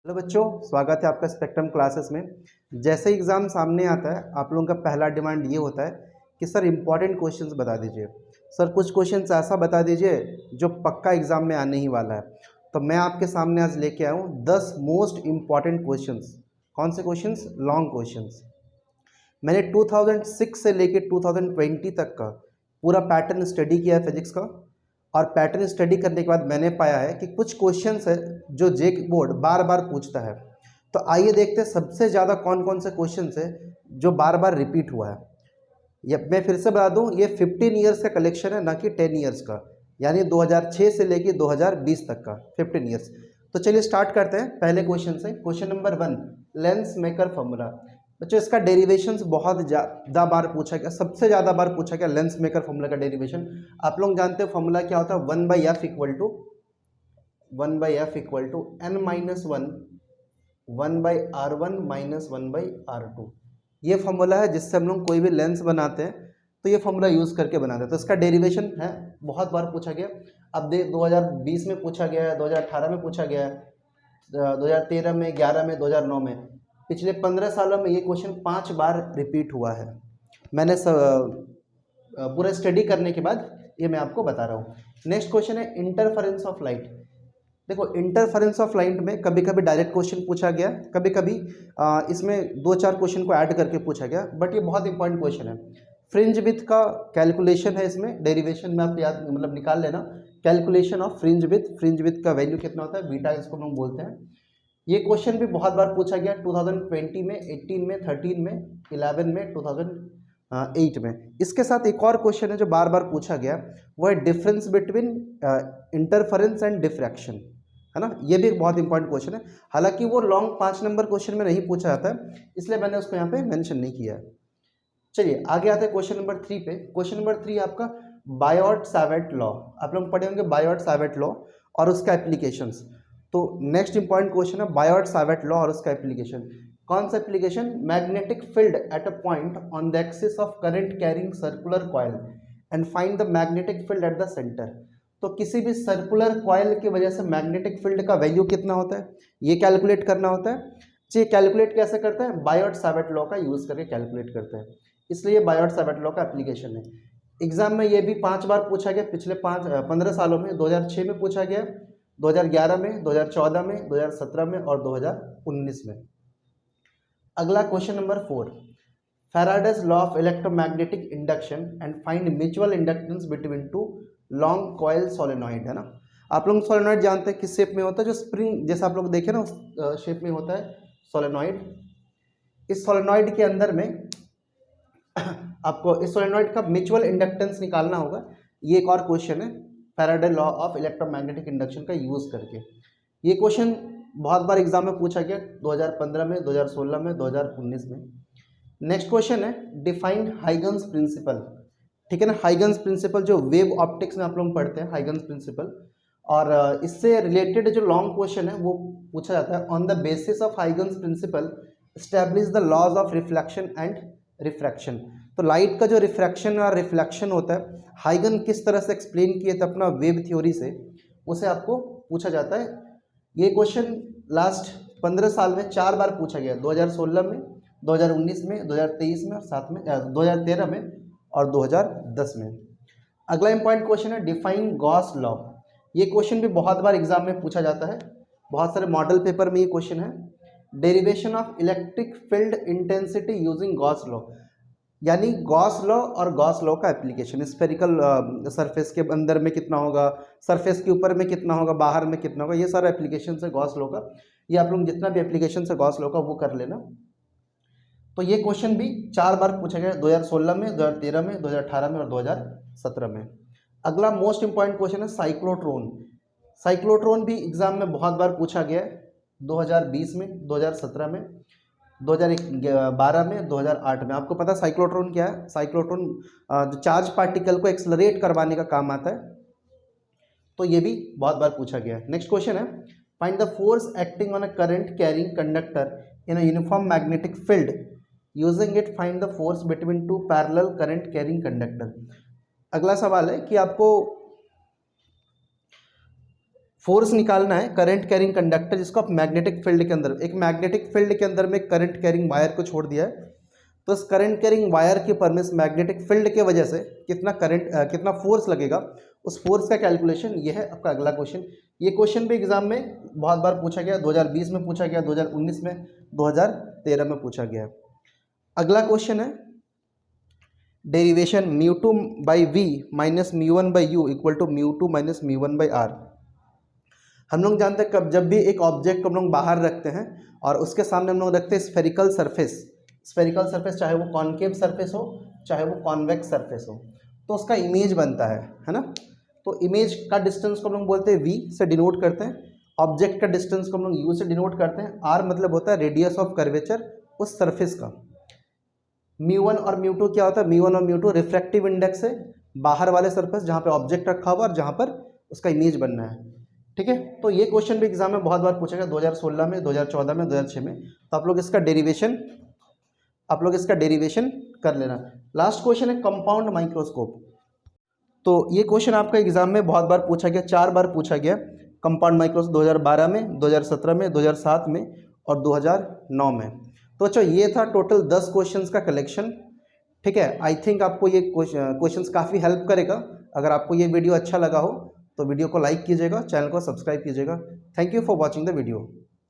Hello बच्चों, स्वागत है आपका स्पेक्ट्रम क्लासेस में। जैसे ही एग्ज़ाम सामने आता है आप लोगों का पहला डिमांड ये होता है कि सर इम्पॉर्टेंट क्वेश्चंस बता दीजिए। सर कुछ क्वेश्चंस ऐसा बता दीजिए जो पक्का एग्ज़ाम में आने ही वाला है। तो मैं आपके सामने आज लेके आया हूँ 10 मोस्ट इम्पॉर्टेंट क्वेश्चंस। कौन से क्वेश्चंस? Long questions. मैंने 2006 से लेके 2020 तक का पूरा पैटर्न स्टडी किया है फिजिक्स का। और पैटर्न स्टडी करने के बाद मैंने पाया है कि कुछ क्वेश्चंस है जो जेक बोर्ड बार बार पूछता है। तो आइए देखते हैं सबसे ज़्यादा कौन कौन से क्वेश्चंस है जो बार बार रिपीट हुआ है। ये मैं फिर से बता दूं, ये 15 ईयर्स का कलेक्शन है, ना कि 10 ईयर्स का। यानी 2006 से लेके 2020 तक का 15 ईयर्स। तो चलिए स्टार्ट करते हैं पहले क्वेश्चन से। Question number 1, lens maker formula. बच्चों इसका डेरिवेशंस बहुत ज़्यादा बार पूछा गया, सबसे ज़्यादा बार पूछा गया लेंस मेकर फॉर्मूला का डेरिवेशन। आप लोग जानते हो फॉर्मूला क्या होता है? 1/f equal to n minus 1/r1 minus 1/r2। ये फॉर्मूला है जिससे हम लोग कोई भी लेंस बनाते हैं तो ये फॉर्मूला यूज़ करके बनाते हैं। तो इसका डेरिवेशन है, बहुत बार पूछा गया। अब 2020 में पूछा गया है, 2018 में पूछा गया है, 2013 में, 11 में, 2009 में। पिछले 15 सालों में ये क्वेश्चन 5 बार रिपीट हुआ है। मैंने पूरा स्टडी करने के बाद ये मैं आपको बता रहा हूँ। नेक्स्ट क्वेश्चन है इंटरफेरेंस ऑफ लाइट। देखो इंटरफेरेंस ऑफ लाइट में कभी कभी डायरेक्ट क्वेश्चन पूछा गया, कभी कभी इसमें 2-4 क्वेश्चन को ऐड करके पूछा गया, बट ये बहुत इंपॉर्टेंट क्वेश्चन है। फ्रिंज विड्थ का कैलकुलेशन है, इसमें डेरिवेशन में आप याद मतलब निकाल लेना। कैलकुलेशन ऑफ फ्रिंज विड्थ का वैल्यू कितना होता है? बीटा इसको हम बोलते हैं। ये क्वेश्चन भी बहुत बार पूछा गया, 2020 में, 18 में, 13 में, 11 में, 2008 में। इसके साथ एक और क्वेश्चन है जो बार बार पूछा गया, वो है difference between interference and diffraction, है ना। ये भी एक बहुत इंपॉर्टेंट क्वेश्चन है। हालांकि वो लॉन्ग 5 नंबर क्वेश्चन में नहीं पूछा जाता है, इसलिए मैंने उसको यहाँ पे मेंशन नहीं किया है। चलिए आगे आते हैं क्वेश्चन नंबर 3 पे। क्वेश्चन नंबर 3 आपका बायोट सावर्ट लॉ। आप लोग पढ़े होंगे बायोट सावर्ट लॉ और उसका एप्लीकेशंस। तो नेक्स्ट इंपॉर्टेंट क्वेश्चन है बायोट सावर्ट लॉ और उसका एप्लीकेशन। कौन सा application? Magnetic field at a point on the axis of current carrying circular coil and find the magnetic field at the centre. तो किसी भी सर्कुलर कॉइल की वजह से मैग्नेटिक फील्ड का वैल्यू कितना होता है, ये कैलकुलेट करना होता है। ये कैलकुलेट कैसे करते हैं? बायोट सावर्ट लॉ का यूज करके कैलकुलेट करते हैं, इसलिए बायोट सावर्ट लॉ का एप्लीकेशन है। एग्जाम में ये भी 5 बार पूछा गया पिछले 15 सालों में। 2006 में पूछा गया, 2011 में, 2014 में, 2017 में और 2019 में। अगला question number 4, Faraday's law of electromagnetic induction and find mutual inductance between two long coil solenoid, है ना। आप लोग सोलेनॉइड जानते हैं किस शेप में होता है? जो स्प्रिंग जैसा आप लोग देखे ना उस शेप में होता है सोलेनॉइड। इस सोलेनॉइड के अंदर में आपको इस सोलेनॉइड का म्यूचुअल इंडक्टेंस निकालना होगा। ये एक और क्वेश्चन है Faraday law of electromagnetic induction का यूज करके। ये क्वेश्चन बहुत बार एग्जाम में पूछा गया, 2015 में, 2016 में, 2019 में। नेक्स्ट क्वेश्चन है डिफाइन हाइगन्स प्रिंसिपल। ठीक है ना, हाइगन्स प्रिंसिपल जो वेव ऑप्टिक्स में आप लोग पढ़ते हैं, हाइगन्स प्रिंसिपल। और इससे रिलेटेड जो लॉन्ग क्वेश्चन है वो पूछा जाता है, on the basis of Huygens principle establish the laws of reflection and refraction. तो लाइट का जो रिफ्रैक्शन और रिफ्लेक्शन होता है, हाइगन किस तरह से एक्सप्लेन किए थे अपना वेव थ्योरी से, उसे आपको पूछा जाता है। ये क्वेश्चन लास्ट 15 साल में 4 बार पूछा गया, 2016 में, 2019 में, 2023 में और 2013 में और 2010 में। अगला इंपॉर्टेंट क्वेश्चन है डिफाइन गॉस लॉ। ये क्वेश्चन भी बहुत बार एग्जाम में पूछा जाता है, बहुत सारे मॉडल पेपर में ये क्वेश्चन है। Derivation of electric field intensity using Gauss law, यानी गॉस लॉ और गॉस लॉ का एप्लीकेशन। स्फेरिकल सरफेस के अंदर में कितना होगा, सरफेस के ऊपर में कितना होगा, बाहर में कितना होगा, ये सारा एप्लीकेशन है गॉस लॉ का। ये आप लोग जितना भी एप्लीकेशन है गॉस लॉ का वो कर लेना। तो ये क्वेश्चन भी 4 बार पूछा गया, 2016 में, 2013 में, 2018 में और 2017 में। अगला मोस्ट इंपॉर्टेंट क्वेश्चन है साइक्लोट्रॉन। साइक्लोट्रॉन भी एग्जाम में बहुत बार पूछा गया है, 2020 में, 2017 में, 2012 में, 2008 में। आपको पता साइक्लोट्रॉन क्या है? साइक्लोट्रॉन जो चार्ज पार्टिकल को एक्सलरेट करवाने का काम आता है। तो ये भी बहुत बार पूछा गया है। नेक्स्ट क्वेश्चन है find the force acting on a current carrying conductor in a uniform magnetic field using it find the force between two parallel current carrying conductor. अगला सवाल है कि आपको फोर्स निकालना है करंट कैरिंग कंडक्टर, जिसको आप मैग्नेटिक फील्ड के अंदर, एक मैग्नेटिक फील्ड के अंदर में करंट कैरिंग वायर को छोड़ दिया है, तो इस करंट कैरिंग वायर के पर में इस मैग्नेटिक फील्ड के वजह से कितना फोर्स लगेगा, उस फोर्स का कैलकुलेशन, ये है आपका अगला क्वेश्चन। ये क्वेश्चन भी एग्जाम में बहुत बार पूछा गया, 2020 में पूछा गया, 2019 में, 2013 में पूछा गया। अगला क्वेश्चन है derivation μ2 by V minus μ1 by U equal to μ2 minus μ1 by R. हम लोग जानते हैं कब जब भी एक ऑब्जेक्ट को हम लोग बाहर रखते हैं और उसके सामने हम लोग रखते हैं स्फेरिकल सरफेस, स्फेरिकल सरफेस चाहे वो कॉनकेव सरफेस हो चाहे वो कॉन्वेक्स सरफेस हो, तो उसका इमेज बनता है ना। तो इमेज का डिस्टेंस को हम लोग बोलते हैं v से डिनोट करते हैं, ऑब्जेक्ट का डिस्टेंस को हम लोग u से डिनोट करते हैं, r मतलब होता है रेडियस ऑफ कर्वेचर उस सरफेस का। μ1 और μ2 क्या होता है, μ1 और μ2 रिफ्रैक्टिव इंडेक्स है बाहर वाले सरफेस जहाँ पे ऑब्जेक्ट रखा हुआ और जहाँ पर उसका इमेज बनना है, ठीक है। तो ये क्वेश्चन भी एग्जाम में बहुत बार पूछा गया, 2016 में, 2014 में, 2006 में। तो आप लोग इसका डेरिवेशन कर लेना। लास्ट क्वेश्चन है कंपाउंड माइक्रोस्कोप। तो ये क्वेश्चन आपका एग्जाम में बहुत बार पूछा गया, 4 बार पूछा गया। कंपाउंड माइक्रोस्कोप 2012 में, 2017 में, 2007 में और 2009 में। तो अच्छा, ये था टोटल 10 क्वेश्चंस का कलेक्शन, ठीक है। आई थिंक आपको ये क्वेश्चंस काफ़ी हेल्प करेगा। अगर आपको ये वीडियो अच्छा लगा हो तो वीडियो को लाइक कीजिएगा, चैनल को सब्सक्राइब कीजिएगा। Thank you for watching the video.